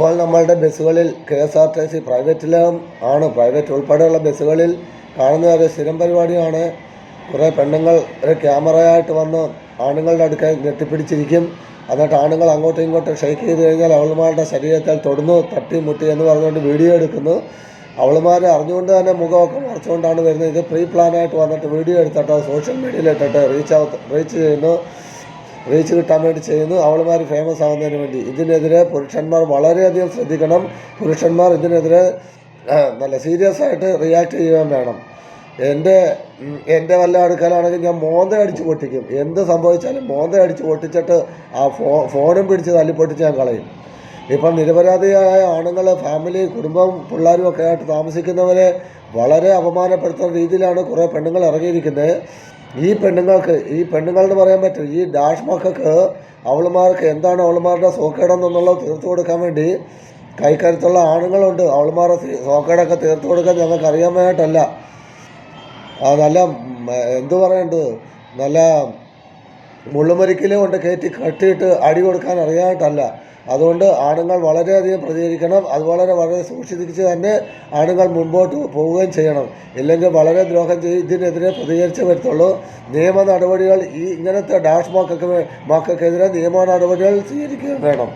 ഇപ്പോൾ നമ്മളുടെ ബസ്സുകളിൽ KSRTC പ്രൈവറ്റിലും ആണ്, പ്രൈവറ്റ് ഉൾപ്പെടെയുള്ള ബസ്സുകളിൽ കാണുന്ന ഒരു സ്ഥിരം പരിപാടിയാണ്. കുറേ പെണ്ണുങ്ങൾ ഒരു ക്യാമറയായിട്ട് വന്ന് ആണുങ്ങളുടെ അടുക്കൽ ഞെട്ടിപ്പിടിച്ചിരിക്കും. എന്നിട്ട് ആണുങ്ങൾ അങ്ങോട്ടും ഇങ്ങോട്ടും ഷെയ്ക്ക് ചെയ്ത് കഴിഞ്ഞാൽ അവളുമാരുടെ ശരീരത്തിൽ തൊടുന്നു, തട്ടി മുട്ടി എന്ന് പറഞ്ഞുകൊണ്ട് വീഡിയോ എടുക്കുന്നു. അവളുമാർ അറിഞ്ഞുകൊണ്ട് തന്നെ മുഖമൊക്കെ മറച്ചുകൊണ്ടാണ് വരുന്നത്. ഇത് പ്രീ പ്ലാനായിട്ട് വന്നിട്ട് വീഡിയോ എടുത്തിട്ട് സോഷ്യൽ മീഡിയയിൽ ഇട്ടിട്ട് റീച്ച് കിട്ടാൻ വേണ്ടി ചെയ്യുന്നു, അവളുമാർ ഫേമസ് ആവുന്നതിന് വേണ്ടി. ഇതിനെതിരെ പുരുഷന്മാർ വളരെയധികം ശ്രദ്ധിക്കണം. പുരുഷന്മാർ ഇതിനെതിരെ നല്ല സീരിയസ് ആയിട്ട് റിയാക്ട് ചെയ്യാൻ വേണം. എൻ്റെ വല്ല അടുക്കലാണെങ്കിൽ ഞാൻ മോന്ത അടിച്ച് പൊട്ടിക്കും. എന്ത് സംഭവിച്ചാലും മോന്ത അടിച്ച് പൊട്ടിച്ചിട്ട് ആ ഫോണും പിടിച്ച് തല്ലിപ്പൊട്ടിച്ച് ഞാൻ കളയും. ഇപ്പം നിരപരാധിയായ ആണുങ്ങൾ, ഫാമിലി, കുടുംബം, പിള്ളേരും ഒക്കെ ആയിട്ട് താമസിക്കുന്നവരെ വളരെ അപമാനപ്പെടുത്തുന്ന രീതിയിലാണ് കുറേ പെണ്ണുങ്ങൾ ഇറങ്ങിയിരിക്കുന്നത്. ഈ പെണ്ണുങ്ങളെന്ന് പറയാൻ പറ്റും, ഈ ഡാഷ് മക്കൾക്ക് അവളുമാർക്ക് എന്താണ് അവളുമാരുടെ സോക്കേടെന്നുള്ളത് തീർത്തു കൊടുക്കാൻ വേണ്ടി കൈക്കരുത്തുള്ള ആണുങ്ങളുണ്ട്. അവളുമാരുടെ സോക്കേടൊക്കെ തീർത്തു കൊടുക്കാൻ ഞങ്ങൾക്ക് അറിയാമായിട്ടല്ല, നല്ല എന്തു പറയേണ്ടത്, നല്ല മുള്ളുമരിക്കിലും കൊണ്ട് കെട്ടിയിട്ട് അടി കൊടുക്കാൻ അറിയാനായിട്ടല്ല. അതുകൊണ്ട് ആണുങ്ങൾ വളരെയധികം പ്രതികരിക്കണം. അതുപോലെ വളരെ സൂക്ഷിച്ച് തന്നെ ആണുങ്ങൾ മുൻപോട്ട് പോവുകയും ചെയ്യണം. ഇല്ലെങ്കിൽ വളരെ ദ്രോഹം ഇതിനെതിരെ പ്രതികരിച്ചേ വരത്തുള്ളൂ. നിയമ നടപടികൾ ഇങ്ങനത്തെ ഡാഷ് മക്കൾക്കെതിരെ നിയമ നടപടികൾ സ്വീകരിക്കുകയും വേണം.